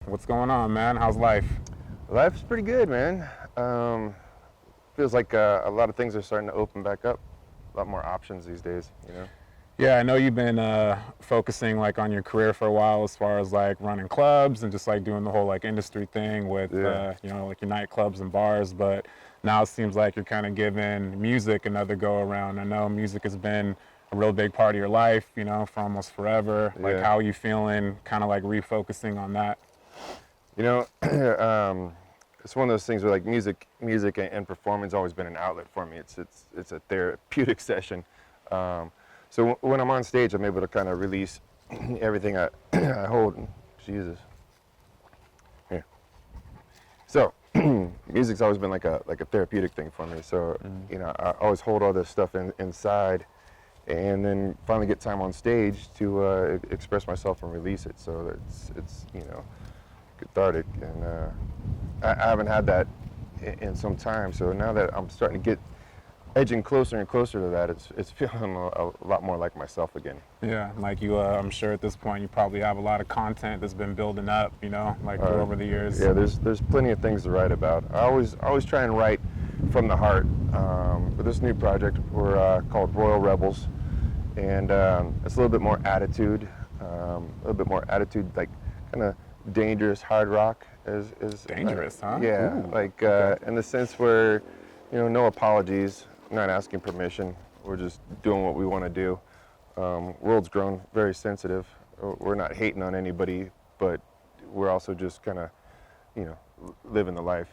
What's going on, man? How's life? Life's pretty good, man. Feels like a lot of things are starting to open back up. A lot more options these days. Yeah, I know you've been focusing like on your career for a while, as far as like running clubs and just like doing the whole like industry thing with Yeah, like your nightclubs and bars. But now it seems like you're kind of giving music another go around. I know music has been a real big part of your life, for almost forever. Like, yeah. how are you feeling? Kind of like refocusing on that. You know, it's one of those things where like music and performance always been an outlet for me. It's a therapeutic session. Um, so when I'm on stage, I'm able to kind of release everything I hold. Jesus. Here. So music's always been like a therapeutic thing for me. So I always hold all this stuff inside, and then finally get time on stage to express myself and release it. So it's cathartic, and I haven't had that in some time. So now that I'm starting to get edging closer and closer to that, it's feeling a lot more like myself again. Yeah, like I'm sure at this point you probably have a lot of content that's been building up, like over the years. Yeah, there's plenty of things to write about. I always try and write from the heart. With this new project, we're called Royal Rebels, and it's a little bit more attitude, like kind of dangerous hard rock is Dangerous, huh? yeah, Ooh, like okay. in the sense where no apologies, not asking permission. We're just doing what we want to do. World's grown very sensitive. We're not hating on anybody, but we're also just kind of living the life.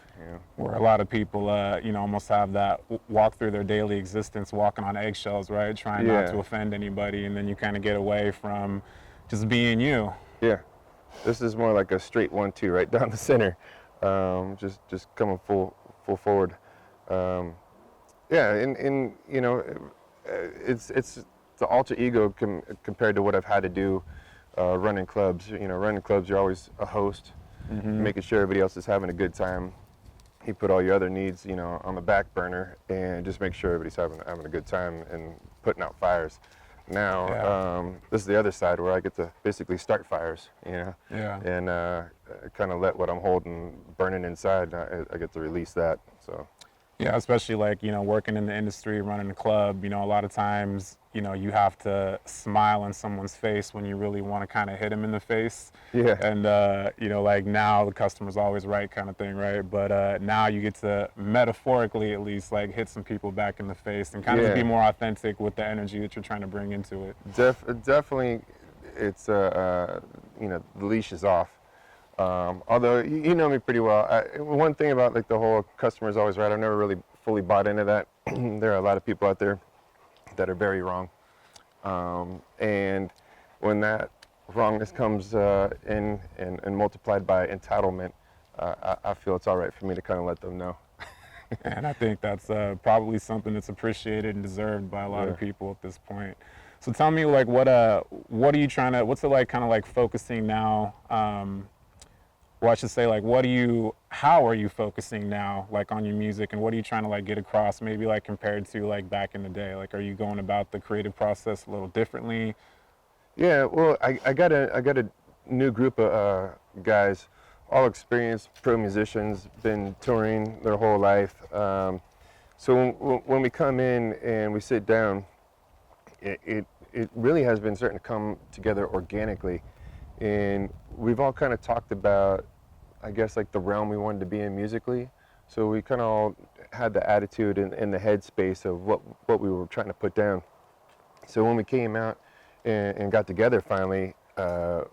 Where a lot of people, almost have that walk through their daily existence walking on eggshells, right? Trying not Yeah, to offend anybody, and then you kind of get away from just being you. yeah. This is more like a straight 1-2 right down the center. Just coming full forward. Um, yeah, and it's the alter ego compared to what I've had to do running clubs. Running clubs, you're always a host, making sure everybody else is having a good time. You put all your other needs, on the back burner, and just make sure everybody's having a good time and putting out fires. Now, Yeah, this is the other side where I get to basically start fires, yeah. and kind of let what I'm holding burning inside. I get to release that. So. Yeah, especially like, working in the industry, running a club, a lot of times, you have to smile in someone's face when you really want to kind of hit them in the face. Yeah, And, like now the customer's always right kind of thing, right? But now you get to metaphorically at least like hit some people back in the face and kind of be yeah, more authentic with the energy that you're trying to bring into it. definitely. It's the leash is off. Although you know me pretty well, one thing about like the whole customer is always right. I've never really fully bought into that. There are a lot of people out there that are very wrong, and when that wrongness comes in and multiplied by entitlement, I feel it's all right for me to kind of let them know. And I think that's probably something that's appreciated and deserved by a lot Yeah. of people at this point. So tell me, like, what are you trying to? What's it like, kind of like focusing now? Well, I should say, like, how are you focusing now, like, on your music, and what are you trying to like get across? Maybe like compared to like back in the day. Like, are you going about the creative process a little differently? Yeah, well, I got a new group of guys, all experienced pro musicians, been touring their whole life. So when we come in and we sit down, it really has been starting to come together organically, and we've all kind of talked about, I guess, like the realm we wanted to be in musically. So we kind of all had the attitude and the headspace of what we were trying to put down. So when we came out and got together finally, the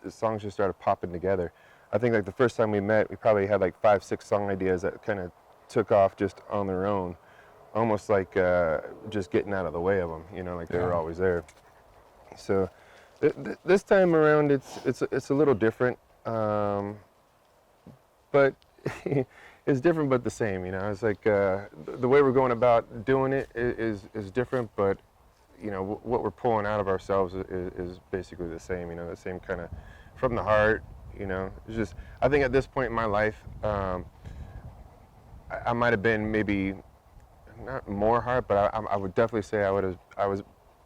songs just started popping together. I think like the first time we met, we probably had like 5, 6 song ideas that kind of took off just on their own, almost like just getting out of the way of them, like they were Yeah. always there. So this time around, it's a little different, but it's different but the same. It's like the way we're going about doing it is different, but what we're pulling out of ourselves is basically the same. The same kind of from the heart. It's just, I think at this point in my life, I might have been maybe not more heart, but I would definitely say I was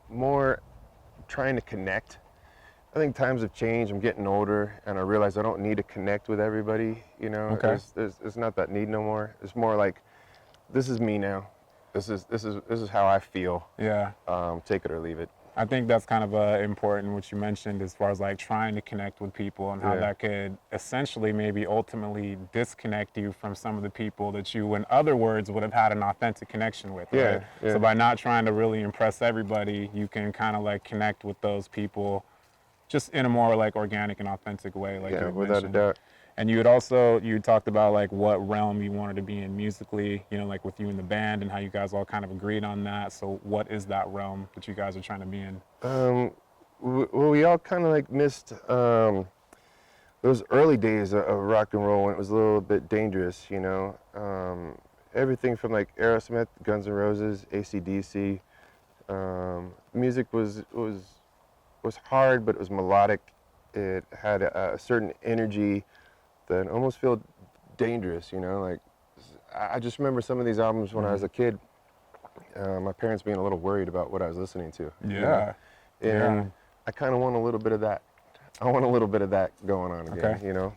more trying to connect I think times have changed. I'm getting older, and I realize I don't need to connect with everybody. You know, Okay. there's not that need no more. It's more like, this is me now. This is how I feel. Yeah. Take it or leave it. I think that's kind of important, what you mentioned, as far as like trying to connect with people and how Yeah. that could essentially maybe ultimately disconnect you from some of the people that you, in other words, would have had an authentic connection with, Yeah, right? yeah. So by not trying to really impress everybody, you can kind of like connect with those people just in a more like organic and authentic way, like you Yeah, had without a mentioned. doubt. And you talked about like what realm you wanted to be in musically, you know, like with you and the band and how you guys all kind of agreed on that. So what is that realm that you guys are trying to be in? Well, we all kind of like missed those early days of rock and roll when it was a little bit dangerous, you know. Everything from like Aerosmith, Guns N' Roses, AC/DC. Music was hard, but it was melodic. It had a certain energy that almost felt dangerous, you know. Like, I just remember some of these albums when I was a kid. My parents being a little worried about what I was listening to. You know? Yeah. And Yeah. I kind of want a little bit of that. I want a little bit of that going on again, Okay. you know?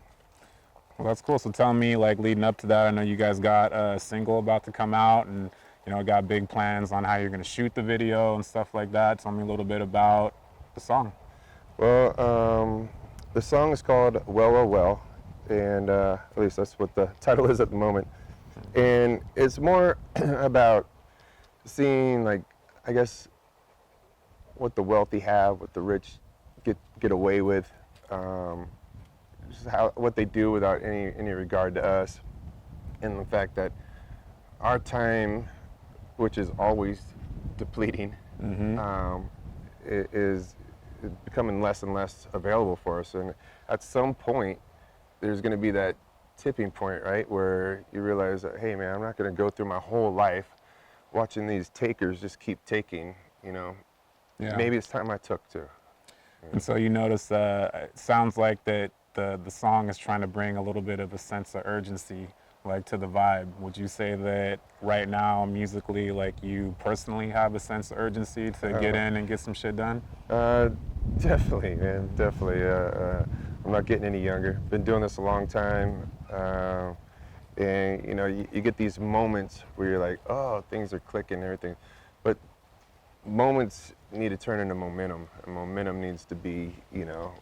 Well, that's cool. So tell me, like leading up to that, I know you guys got a single about to come out and, you know, got big plans on how you're going to shoot the video and stuff like that. Tell me a little bit about the song. Well, the song is called Well, Well, Well, and at least that's what the title is at the moment. And it's more about seeing, like, I guess, what the wealthy have, what the rich get away with, just what they do without any regard to us, and the fact that our time, which is always depleting, is becoming less and less available for us. And at some point, there's going to be that tipping point, right, where you realize that, hey, man, I'm not going to go through my whole life watching these takers just keep taking, you know. Yeah. Maybe it's time I took too. And so you notice, it sounds like that the song is trying to bring a little bit of a sense of urgency, like to the vibe. Would you say that right now, musically, like you personally have a sense of urgency to get in and get some shit done? Definitely, man, definitely. I'm not getting any younger. Been doing this a long time. And you know, you get these moments where you're like, oh, things are clicking and everything. But moments need to turn into momentum, and momentum needs to be, you know,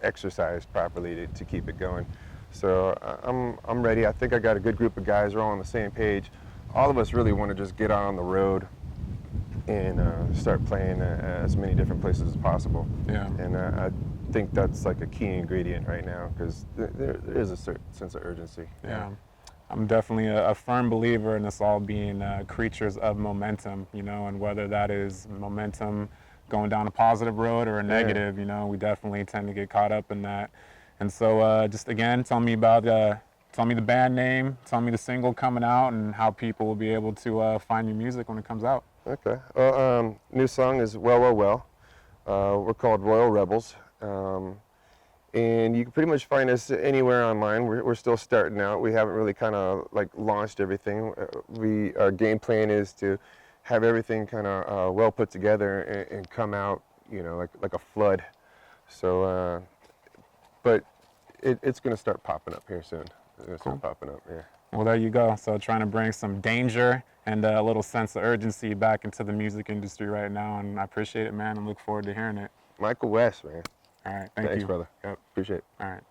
exercised properly to keep it going. So I'm ready. I think I got a good group of guys. We're all on the same page. All of us really want to just get out on the road and start playing as many different places as possible. Yeah. And I think that's like a key ingredient right now, because there is a certain sense of urgency. Yeah. I'm definitely a firm believer in us all being creatures of momentum, you know, and whether that is momentum going down a positive road or a negative, you know, we definitely tend to get caught up in that. And so just again, tell me the band name, tell me the single coming out, and how people will be able to find your music when it comes out. Okay. Well, new song is Well, Well, Well. We're called Royal Rebels. And you can pretty much find us anywhere online. We're still starting out. We haven't really kind of like launched everything. Our game plan is to have everything kind of well put together and come out, you know, like a flood. So, but it's going to start popping up here soon. It's going to start popping up, yeah. Well, there you go. So trying to bring some danger and a little sense of urgency back into the music industry right now, and I appreciate it, man, and look forward to hearing it. Michael West, man. All right, thank you. Thanks, brother. Yep. Appreciate it. All right.